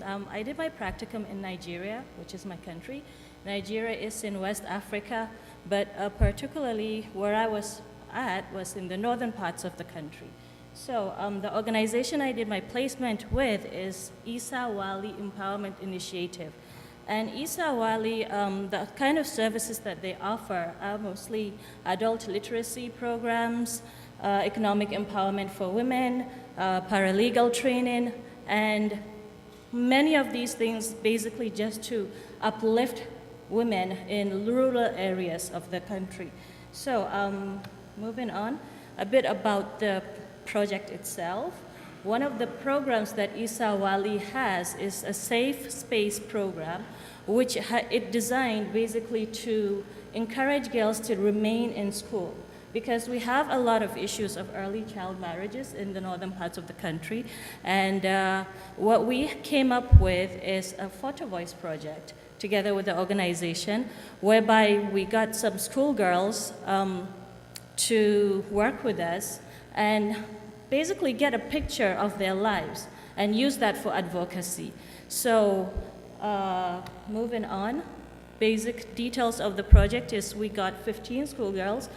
I did my practicum in Nigeria, which is my country. Nigeria is in West Africa, but particularly where I was at was in the northern parts of the country. So the organization I did my placement with is Isa Wali Empowerment Initiative. And Isa Wali, the kind of services that they offer are mostly adult literacy programs, economic empowerment for women, paralegal training, and many of these things basically just to uplift women in rural areas of the country. So moving on, a bit about the project itself. One of the programs that Isa Wali has is a safe space program, which it designed basically to encourage girls to remain in school, because we have a lot of issues of early child marriages in the northern parts of the country. And what we came up with is a PHOTOVOICE project together with the organization, whereby we got some schoolgirls to work with us and basically get a picture of their lives and use that for advocacy. So moving on, basic details of the project is we got 15 schoolgirls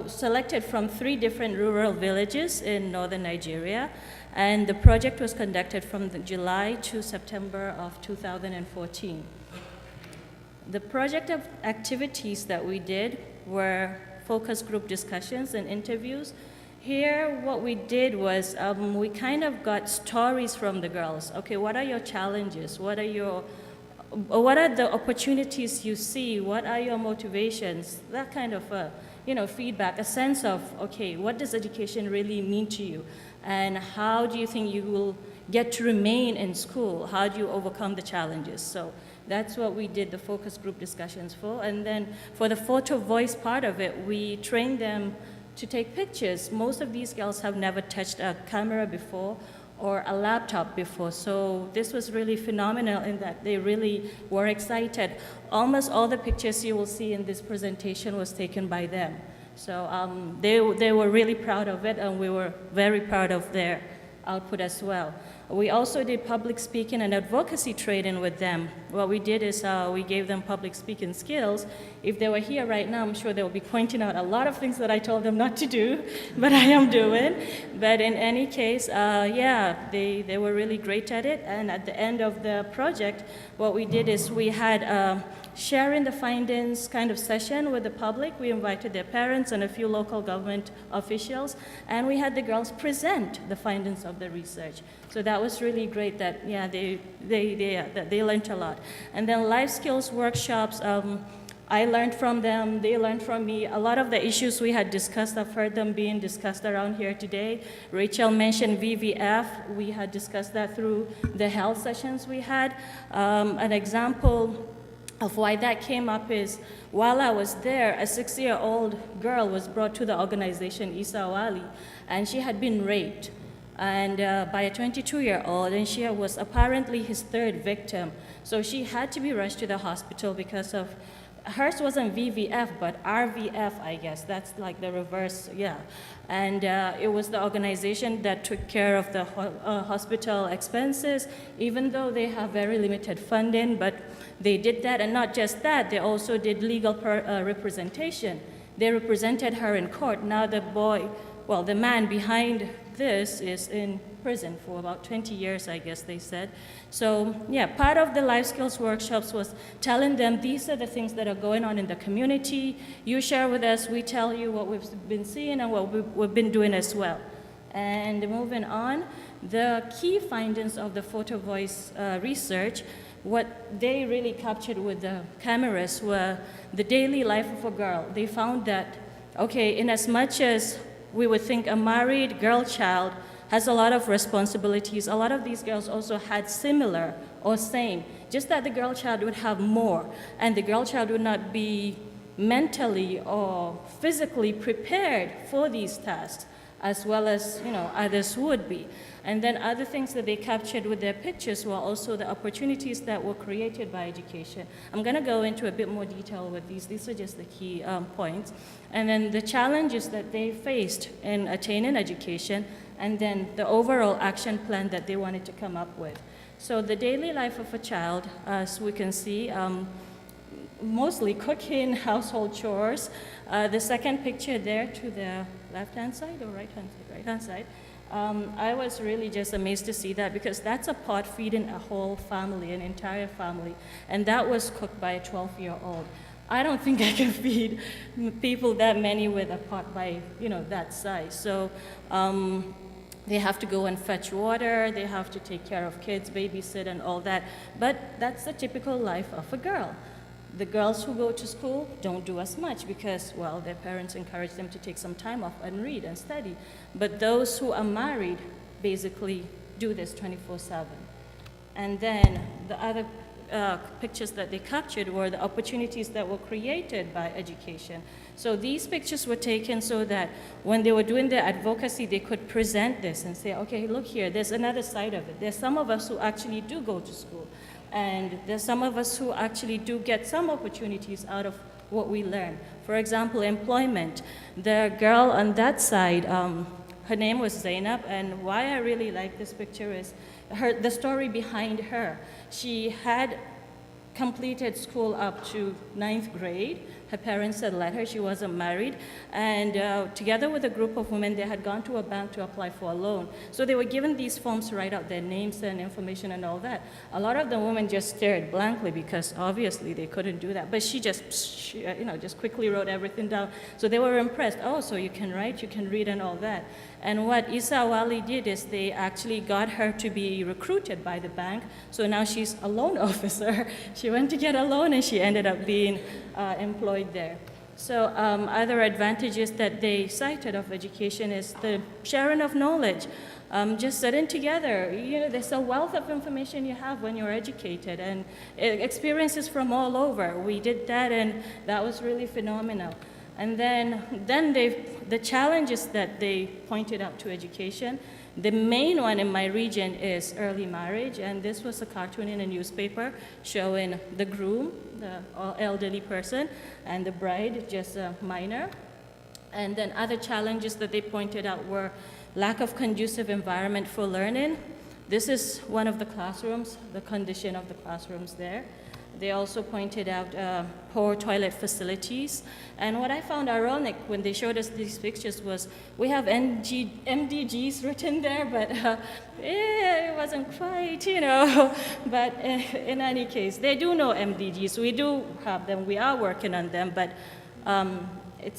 selected from 3 different rural villages in northern Nigeria, and the project was conducted from July to September of 2014. The project of activities that we did were focus group discussions and interviews. Here, what we did was we kind of got stories from the girls. Okay, what are your challenges? What are the opportunities you see? What are your motivations? That kind of feedback, a sense of, okay, what does education really mean to you? And how do you think you will get to remain in school? How do you overcome the challenges? So that's what we did the focus group discussions for. And then for the PHOTOVOICE part of it, we trained them to take pictures. Most of these girls have never touched a camera before or a laptop before, so this was really phenomenal in that they really were excited. Almost all the pictures you will see in this presentation was taken by them. So they were really proud of it, and we were very proud of their output as well. We also did public speaking and advocacy training with them. What we did is we gave them public speaking skills. If they were here right now, I'm sure they will be pointing out a lot of things that I told them not to do, but I am doing. But in any case, they were really great at it. And at the end of the project, what we did is we had sharing the findings kind of session with the public. We invited their parents and a few local government officials, and we had the girls present the findings of the research. So that was really great that, they learned a lot. And then life skills workshops, I learned from them, they learned from me. A lot of the issues we had discussed, I've heard them being discussed around here today. Rachel mentioned VVF. We had discussed that through the health sessions we had. An example of why that came up is, while I was there, a 6-year-old girl was brought to the organization, Isa Wali, and she had been raped and by a 22-year-old, and she was apparently his 3rd victim. So she had to be rushed to the hospital because of, hers wasn't VVF, but RVF, I guess. That's like the reverse, yeah. And it was the organization that took care of the hospital expenses, even though they have very limited funding, but they did that. And not just that, they also did legal representation. They represented her in court. Now the man behind this is in prison for about 20 years, I guess they said. So yeah, part of the life skills workshops was telling them these are the things that are going on in the community. You share with us, we tell you what we've been seeing and what we've been doing as well. And moving on, the key findings of the PHOTOVOICE research, what they really captured with the cameras were the daily life of a girl. They found that, okay, in as much as we would think a married girl child has a lot of responsibilities, a lot of these girls also had similar or same, just that the girl child would have more, and the girl child would not be mentally or physically prepared for these tasks as well as others would be. And then other things that they captured with their pictures were also the opportunities that were created by education. I'm going to go into a bit more detail with these. These are just the key points. And then the challenges that they faced in attaining education and then the overall action plan that they wanted to come up with. So the daily life of a child, as we can see, mostly cooking, household chores. The second picture there to the left-hand side or right-hand side? Right-hand side. I was really just amazed to see that, because that's a pot feeding a whole family, an entire family, and that was cooked by a 12-year-old. I don't think I can feed people that many with a pot by, that size. So they have to go and fetch water, they have to take care of kids, babysit and all that. But that's the typical life of a girl. The girls who go to school don't do as much because, well, their parents encourage them to take some time off and read and study. But those who are married basically do this 24/7. And then the other pictures that they captured were the opportunities that were created by education. So these pictures were taken so that when they were doing their advocacy, they could present this and say, okay, look here, there's another side of it. There's some of us who actually do go to school. And there's some of us who actually do get some opportunities out of what we learn. For example, employment. The girl on that side, her name was Zainab, and why I really like this picture is the story behind her. She had completed school up to 9th grade. Her parents had let her, she wasn't married, and together with a group of women, they had gone to a bank to apply for a loan. So they were given these forms to write out their names and information and all that. A lot of the women just stared blankly because obviously they couldn't do that, but she just quickly wrote everything down. So they were impressed. Oh, so you can write, you can read and all that. And what Isa Wali did is they actually got her to be recruited by the bank. So now she's a loan officer. She went to get a loan and she ended up being employed there. So other advantages that they cited of education is the sharing of knowledge. Just sitting together, there's a wealth of information you have when you're educated, and experiences from all over. We did that, and that was really phenomenal. And then the challenges that they pointed out to education, the main one in my region is early marriage, and this was a cartoon in a newspaper showing the groom, the elderly person, and the bride, just a minor. And then other challenges that they pointed out were lack of conducive environment for learning. This is one of the classrooms, the condition of the classrooms there. They also pointed out poor toilet facilities. And what I found ironic when they showed us these pictures was we have MDGs written there, but it wasn't quite, But in any case, they do know MDGs. We do have them. We are working on them, but it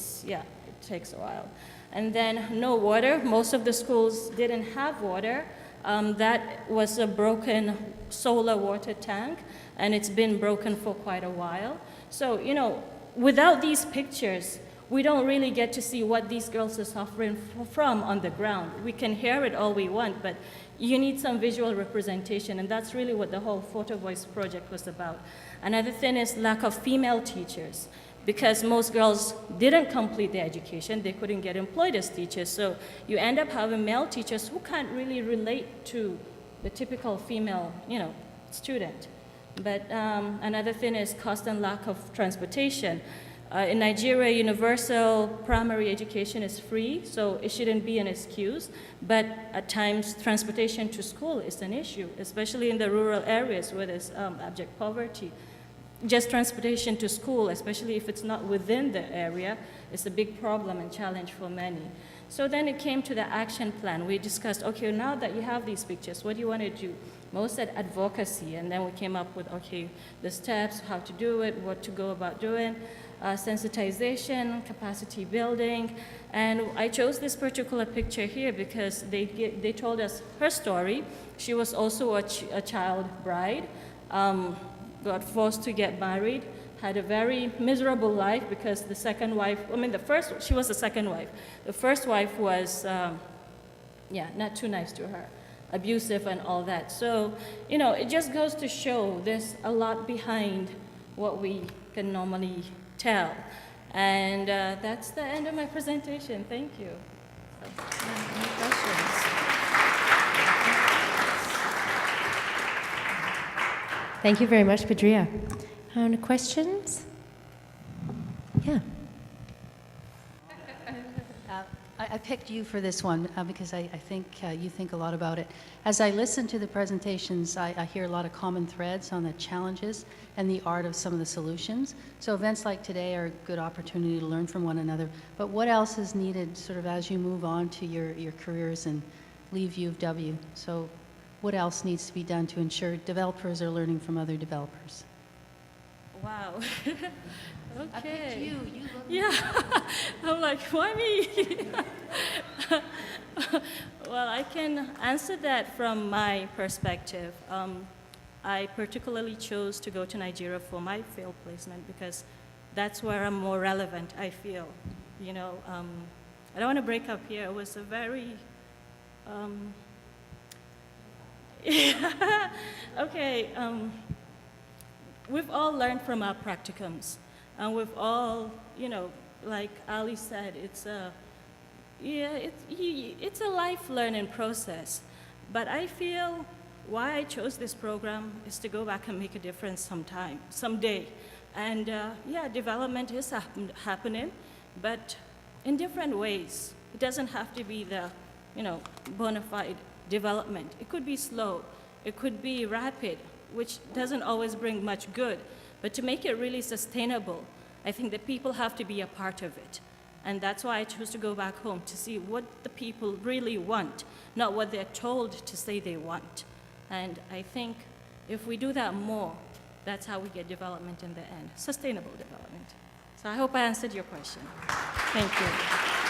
takes a while. And then no water. Most of the schools didn't have water. That was a broken solar water tank, and it's been broken for quite a while. So, without these pictures, we don't really get to see what these girls are suffering from on the ground. We can hear it all we want, but you need some visual representation, and that's really what the whole PHOTOVOICE project was about. Another thing is lack of female teachers. Because most girls didn't complete their education, they couldn't get employed as teachers. So you end up having male teachers who can't really relate to the typical female, student. But another thing is cost and lack of transportation. In Nigeria, universal primary education is free, so it shouldn't be an excuse. But at times, transportation to school is an issue, especially in the rural areas where there's abject poverty. Just transportation to school, especially if it's not within the area, is a big problem and challenge for many. So then it came to the action plan. We discussed, okay, now that you have these pictures, what do you want to do? Most said advocacy, and then we came up with, okay, the steps, how to do it, what to go about doing, sensitization, capacity building. And I chose this particular picture here because they told us her story. She was also a child bride. Got forced to get married, had a very miserable life because the second wife, she was the second wife. The first wife was, not too nice to her, abusive and all that. So, it just goes to show there's a lot behind what we can normally tell. And that's the end of my presentation. Thank you. Any questions? Thank you very much, Badriyya. Any questions? Yeah. I picked you for this one because I think you think a lot about it. As I listen to the presentations, I hear a lot of common threads on the challenges and the art of some of the solutions. So events like today are a good opportunity to learn from one another. But what else is needed sort of as you move on to your careers and leave U of W? So what else needs to be done to ensure developers are learning from other developers? Wow. I picked Okay. you. You look Yeah. I'm like, why me? Well, I can answer that from my perspective. I particularly chose to go to Nigeria for my field placement because that's where I'm more relevant, I feel. You know, I don't want to break up here. It was a very, okay, we've all learned from our practicums. And we've all, you know, like Ali said, it's a life learning process. But I feel why I chose this program is to go back and make a difference someday. And yeah, development is happening, but in different ways. It doesn't have to be the, you know, bona fide development. It could be slow. It could be rapid, which doesn't always bring much good. But to make it really sustainable, I think that people have to be a part of it. And that's why I chose to go back home, to see what the people really want, not what they're told to say they want. And I think if we do that more, that's how we get development in the end, sustainable development. So I hope I answered your question. Thank you.